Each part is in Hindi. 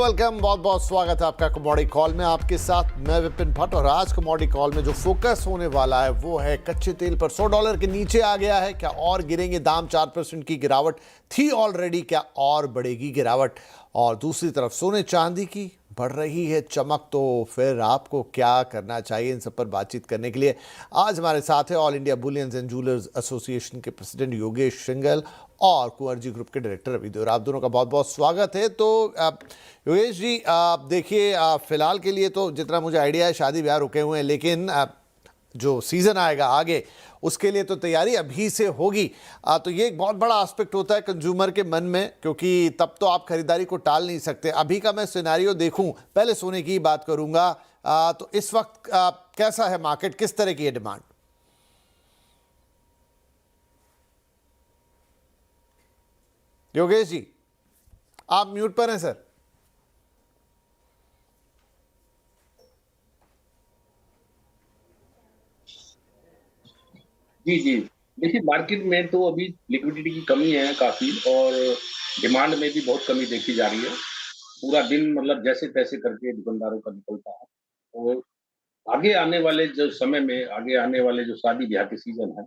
वेलकम, बहुत बहुत स्वागत है आपका कमोडिटी कॉल में। आपके साथ मैं विपिन भट्ट। और आज कमोडिटी कॉल में जो फोकस होने वाला है वो है कच्चे तेल पर। $100 के नीचे आ गया है, क्या और गिरेंगे दाम? 4% की गिरावट थी ऑलरेडी, क्या और बढ़ेगी गिरावट? और दूसरी तरफ सोने चांदी की बढ़ रही है चमक, तो फिर आपको क्या करना चाहिए? इन सब पर बातचीत करने के लिए आज हमारे साथ है all India bullions and jewellers association के प्रेसिडेंट योगेश सिंघल और कुंवर ग्रुप के डायरेक्टर रवि देओरा। आप दोनों का बहुत बहुत स्वागत है। तो योगेश जी, देखिए, फिलहाल के लिए तो जितना मुझे आइडिया है शादी ब्याह रुके हुए हैं, लेकिन जो सीज़न आएगा आगे उसके लिए तो तैयारी अभी से होगी। तो ये एक बहुत बड़ा एस्पेक्ट होता है कंज्यूमर के मन में, क्योंकि तब तो आप खरीदारी को टाल नहीं सकते। अभी का मैं सिनेरियो देखूं, पहले सोने की बात करूंगा, तो इस वक्त कैसा है मार्केट, किस तरह की है डिमांड? योगेश जी, आप म्यूट पर हैं सर। जी जी। देखिए, मार्केट में तो अभी लिक्विडिटी की कमी है काफी, और डिमांड में भी बहुत कमी देखी जा रही है। पूरा दिन मतलब जैसे तैसे करके दुकानदारों का निकलता है। और आगे आने वाले जो समय में, आगे आने वाले जो शादी ब्याह के सीजन है,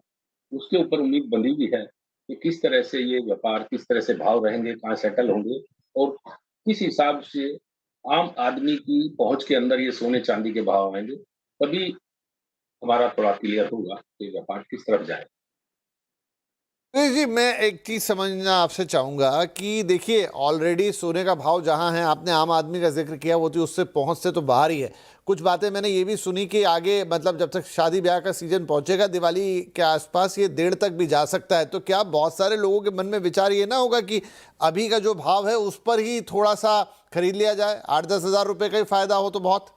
उसके ऊपर उम्मीद बंधी हुई है कि किस तरह से ये व्यापार, किस तरह से भाव रहेंगे, कहाँ सेटल होंगे, और किस हिसाब से आम आदमी की पहुंच के अंदर ये सोने चांदी के भाव आएंगे। तभी हमारा थोड़ा क्लियर होगा कि व्यापार किस तरफ जाए। जी, मैं एक चीज़ समझना आपसे चाहूँगा कि देखिए, ऑलरेडी सोने का भाव जहाँ है, आपने आम आदमी का जिक्र किया, वो तो उससे पहुँच से तो बाहर ही है। कुछ बातें मैंने ये भी सुनी कि आगे मतलब जब तक शादी ब्याह का सीजन पहुँचेगा दिवाली के आसपास, ये 1.5 तक भी जा सकता है। तो क्या बहुत सारे लोगों के मन में विचार ये ना होगा कि अभी का जो भाव है उस पर ही थोड़ा सा खरीद लिया जाए, 8-10 हज़ार रुपये का ही फायदा हो तो बहुत?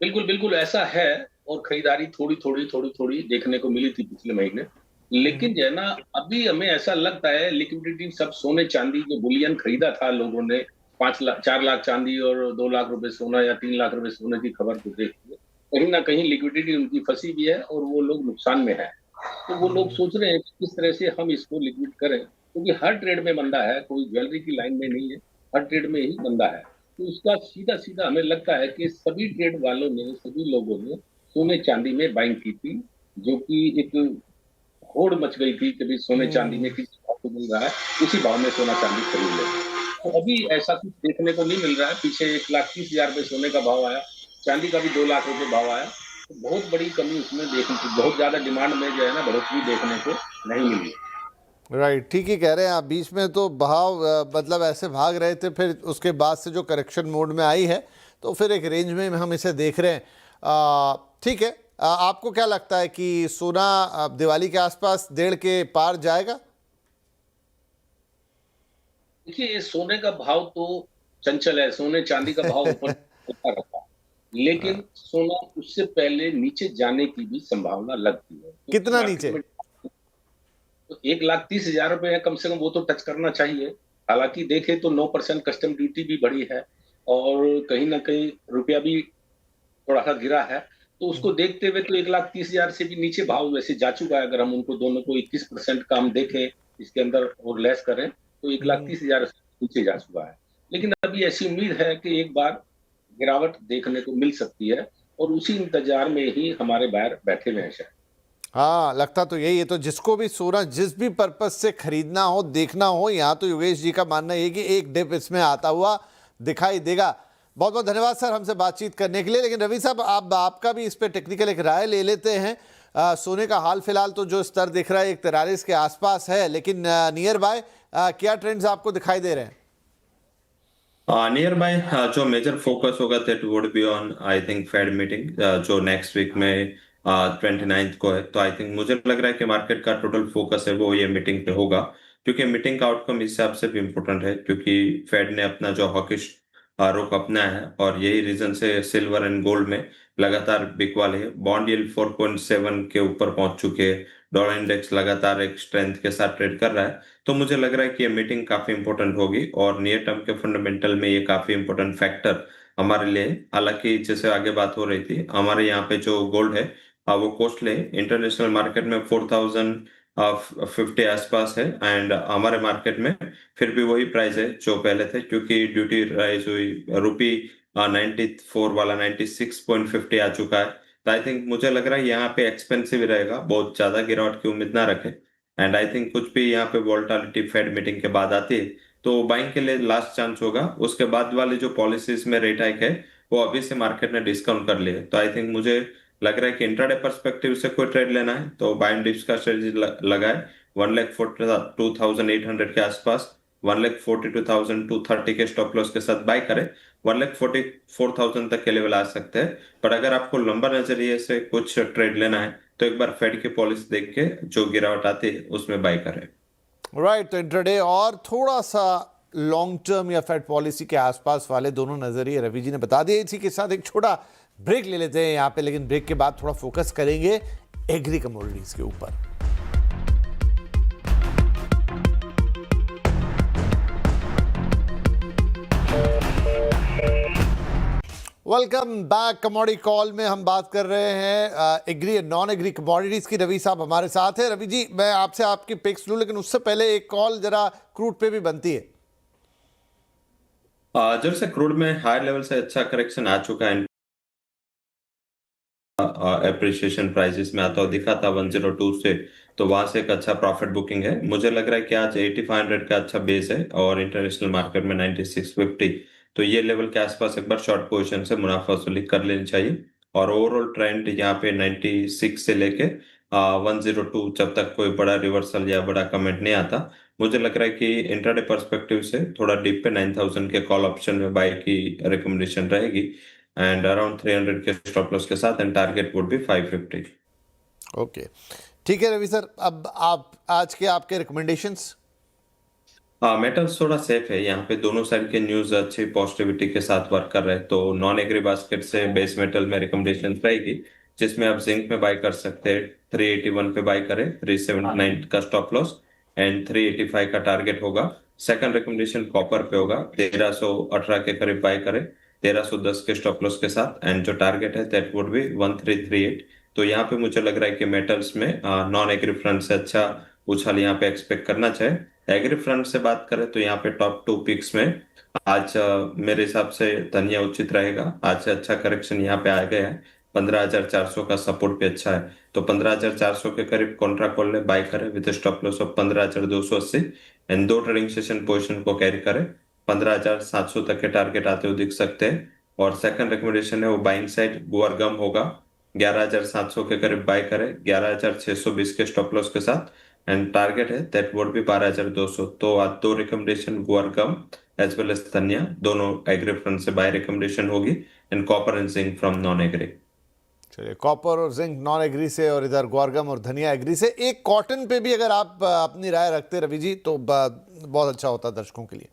बिल्कुल, बिल्कुल ऐसा है। और खरीदारी थोड़ी-थोड़ी देखने को मिली थी पिछले महीने। लेकिन जो है ना, अभी हमें ऐसा लगता है लिक्विडिटी सब सोने-चांदी जो बुलियन खरीदा था लोगों ने, 5 लाख 4 लाख चांदी और 2 लाख रुपए सोना या 3 लाख रुपए सोने की खबर को देख के, कहीं न कहीं लिक्विडिटी उनकी फँसी भी है और वो लोग नुकसान में हैं। तो वो लोग सोच रहे हैं कि किस तरह से हम इसको लिक्विड करें, क्योंकि हर ट्रेड में मंदा है, कोई ज्वेलरी की लाइन में नहीं है, हर ट्रेड में ही मंदा है। तो इसका सीधा-सीधा हमें लगता है कि सभी ट्रेड वालों ने, सभी लोगों ने सोने-चांदी में बाइंग की थी, जो कि एक होड़ मच गई थी कि भई सोने-चांदी में किस भाव पे मिल रहा है, उसी भाव में सोना-चांदी खरीद लें। तो अभी ऐसा कुछ देखने को नहीं मिल रहा है। पीछे 1,30,000 रुपए सोने का भाव आया, चांदी का भी 2 लाख रुपए भाव आया। तो बहुत बड़ी कमी उसमें देखने को, बहुत ज़्यादा डिमांड में जो है ना बढ़ोतरी देखने को नहीं मिली। राइट, ठीक ही कह रहे हैं आप। बीच में तो भाव मतलब ऐसे भाग रहे थे, फिर उसके बाद से जो करेक्शन मोड में आई है, तो फिर एक रेंज में हम इसे देख रहे हैं। ठीक है, आपको क्या लगता है कि सोना दिवाली के आसपास 1.5 के पार जाएगा? देखिए, ये सोने का भाव तो चंचल है, सोने-चांदी का भाव ऊपर चलता रहता है। लेकिन सोना उससे पहले नीचे जाने की भी संभावना लगती है, क्योंकि कितना मार्केट नीचे? में तो 1,30,000 रुपए है, कम से कम वो तो टच करना चाहिए। हालाँकि देखें तो 9% कस्टम ड्यूटी भी बढ़ी है, और कहीं न कहीं रुपया भी थोड़ा-सा गिरा है। तो उसको देखते हुए तो 1,30,000 से भी नीचे भाव वैसे जा चुका है। अगर हम उनको दोनों को 21% का हम देखें, इसके अंदर और लेस करें, तो 1,30,000 से नीचे जा चुका है। लेकिन अभी ऐसी उम्मीद है कि एक बार गिरावट देखने को मिल सकती है, और उसी इंतज़ार में ही हमारे बायर बैठे हुए हैं शायद। हाँ, लगता तो यही है। तो जिसको भी सोना जिस भी पर्पज से खरीदना हो, देखना हो, यहाँ तो योगेश जी का मानना ये कि एक डिप इसमें आता हुआ दिखाई देगा। बहुत बहुत धन्यवाद सर हमसे बातचीत करने के लिए। लेकिन रवि साहब, आपका भी इस पे टेक्निकल एक राय ले लेते हैं। सोने का हाल फिलहाल तो जो स्तर दिख रहा है 1,43 के आसपास है, लेकिन नियर बाय क्या ट्रेंड्स आपको दिखाई दे रहे हैं? नियर बाय जो मेजर फोकस होगा that would be on I think fade meeting जो नेक्स्ट वीक में 29th को है। तो आई थिंक मुझे लग रहा है कि मार्केट का टोटल फोकस है वो ये मीटिंग पे होगा, क्योंकि मीटिंग का आउटकम इस हिसाब से भी इम्पोर्टेंट है, क्योंकि फेड ने अपना जो हॉकिश रुख अपनाया है, और यही रीजन से सिल्वर एंड गोल्ड में लगातार बिकवाली है। बॉन्ड यील्ड 4.7 के ऊपर पहुंच चुके हैं, डॉलर इंडेक्स लगातार एक स्ट्रेंथ के साथ ट्रेड कर रहा है। तो मुझे लग रहा है कि ये मीटिंग काफी इंपॉर्टेंट होगी, और नियर टर्म के फंडामेंटल में ये काफी इंपॉर्टेंट फैक्टर हमारे लिए। हालांकि जैसे आगे बात हो रही थी, हमारे यहाँ पे जो गोल्ड है वो कॉस्टली है। इंटरनेशनल मार्केट में 50 आसपास है, एंड हमारे मार्केट में फिर भी वही प्राइस है जो पहले थे, क्योंकि ड्यूटी राइज हुई, रुपी 94 वाला 96.50 आ चुका है। तो आई थिंक मुझे लग रहा है यहाँ पे एक्सपेंसिव ही रहेगा, बहुत ज्यादा गिरावट की उम्मीद ना रखें। एंड आई थिंक कुछ भी यहाँ पे वोलेटिलिटी फेड मीटिंग के बाद आती है तो बाइंग के लिए लास्ट चांस होगा। उसके बाद वाली जो पॉलिसीज में रेट हाइक है वो अभी से मार्केट ने डिस्काउंट कर लिया है। तो आई थिंक मुझे लग रहा है कि इंट्राडे पर्सपेक्टिव से कोई ट्रेड लेना है तो बाय एंड डिप्स का स्ट्रेटजी लगाए 1,42,800 के आसपास, 1,42,230 के स्टॉप लॉस के साथ बाय करें। 1,44,000 तक के लेवल आ सकते हैं, पर अगर आपको लंबा नजरिए से कुछ ट्रेड लेना है तो एक बार फेड की पॉलिसी देख के जो गिरावट आती है उसमें बाय करें। राइट, तो इंट्राडे और थोड़ा सा लॉन्ग टर्म या फेड पॉलिसी के आसपास वाले दोनों नजरिए रवि जी ने बता दिए। इसी के साथ एक छोटा ब्रेक ले लेते हैं यहाँ पे, लेकिन ब्रेक के बाद थोड़ा फोकस करेंगे एग्री कमोडिटीज के ऊपर। Welcome back. कमोडिटी कॉल में हम बात कर रहे हैं एग्री नॉन एग्री कमोडिटीज की। रवि साहब हमारे साथ है। रवि जी, मैं आपसे आपकी पिक्स लूं, लेकिन उससे पहले एक कॉल जरा क्रूड पे भी बनती है। जब से क्रूड में हायर लेवल से अच्छा करेक्शन आ चुका है, एप्रिसिएशन प्राइसेस में आता हुआ दिखा था 102 से, तो वहां से एक अच्छा प्रॉफिट बुकिंग है। मुझे लग रहा है कि आज 8500 का अच्छा बेस है और इंटरनेशनल मार्केट में 9650, तो ये लेवल के आसपास एक बार शॉर्ट पोजीशन से मुनाफा वसूली कर लेनी चाहिए। और ओवरऑल ट्रेंड यहाँ पे 96 से लेके 102, जब तक कोई बड़ा रिवर्सल या बड़ा कमेंट नहीं आता, मुझे लग रहा है कि इंट्राडे पर्सपेक्टिव से थोड़ा डीप पे 9000 के कॉल ऑप्शन में बाय की रिकमेंडेशन रहेगी, एंड अराउंड 300 के स्टॉप लॉस के साथ, and target would be 550। Okay, ठीक है रवि सर, अब आप आज के आपके रिकमेंडेशंस। मेटल्स थोड़ा सेफ है, यहाँ पे दोनों साइड के न्यूज अच्छी पॉजिटिविटी के साथ वर्क कर रहे हैं, तो नॉन एग्री बास्केट से बेस मेटल में रिकमेंडेशन रहेगी, जिसमें आप जिंक में बाय कर सकते हैं। 381 पे बाय करें, 379 का स्टॉप लॉस एंड 385 का टारगेट होगा। सेकंड रिकमेंडेशन कॉपर पे होगा, 1318 के करीब बाय करें, 1310 के स्टॉप लॉस के साथ, एंड जो टारगेट है दैट वुड बी 1338। तो यहाँ पे मुझे लग रहा है कि मेटल्स में नॉन एग्री फ्रंट से अच्छा उछाल यहाँ पे एक्सपेक्ट करना चाहिए। एग्री फ्रंट से बात करें तो यहाँ पे टॉप 2 पिक्स में आज मेरे हिसाब से धनिया उचित रहेगा। आज से अच्छा करेक्शन यहाँ पे आ गया है, 15,400 का सपोर्ट भी अच्छा है, तो 15,400 के करीब कॉन्ट्रा कॉल में बाय करें with stop loss of 15,280, and 2 trading session position को कैरी करें। 15,700 तक के टारगेट आते हुए दिख सकते हैं। और सेकंड रिकमेंडेशन है वो बाइंग साइड गुअर गम होगा, 11,700 के करीब बाय करें, 11,620 के स्टॉप लॉस के साथ, एंड टारगेट है दैट वुड बी 12,200। तो आज 2 रिकमेंडेशन गुअर गम एज वेल एज धनिया, दोनों एग्री फ्रंट से बाय रिकमेंडेशन होगी, and copper and zinc from non agree. चलिए, कॉपर और जिंक नॉन एग्री से, और इधर ग्वारगम और धनिया एग्री से। एक कॉटन पे भी अगर आप अपनी राय रखते रवि जी तो बहुत अच्छा होता दर्शकों के लिए।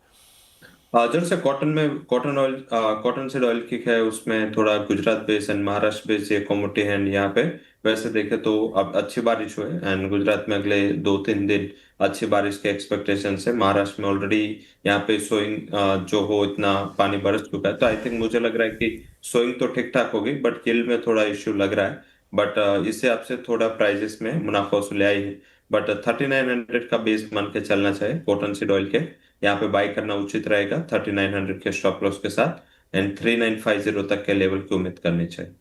जैसे कॉटन में कॉटन सीड ऑयल की है, उसमें थोड़ा Gujarat base and Maharashtra base ये कमोडिटी है। यहाँ पे वैसे देखे तो अब अच्छी बारिश हुई एंड गुजरात में अगले 2-3 दिन अच्छी बारिश के एक्सपेक्टेशन है। महाराष्ट्र में ऑलरेडी यहाँ पे सोइंग जो हो इतना पानी बरस चुका है, तो आई थिंक मुझे लग रहा है कि सोइंग तो ठीक ठाक होगी, बट यील्ड में थोड़ा इश्यू लग रहा है। बट इससे आपसे थोड़ा प्राइजेस में मुनाफा वसूली आई है, बट 3900 का बेस मान के चलना चाहिए कॉटन सीड ऑयल के। यहाँ पे बाय करना उचित रहेगा 3900 के स्टॉप लॉस के साथ, एंड 3950 तक के लेवल की उम्मीद करनी चाहिए।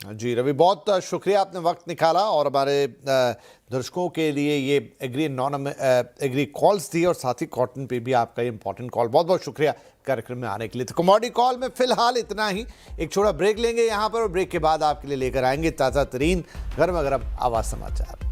जी रवि, बहुत शुक्रिया, आपने वक्त निकाला और हमारे दर्शकों के लिए ये एग्री नॉन एग्री कॉल्स दी, और साथ ही कॉटन पे भी आपका ये इंपॉर्टेंट कॉल। बहुत बहुत शुक्रिया कार्यक्रम में आने के लिए। तो कमोडिटी कॉल में फिलहाल इतना ही। एक छोटा ब्रेक लेंगे यहाँ पर, और ब्रेक के बाद आपके लिए लेकर आएंगे ताज़ा तरीन गर्मा गर्म आवाज़ समाचार।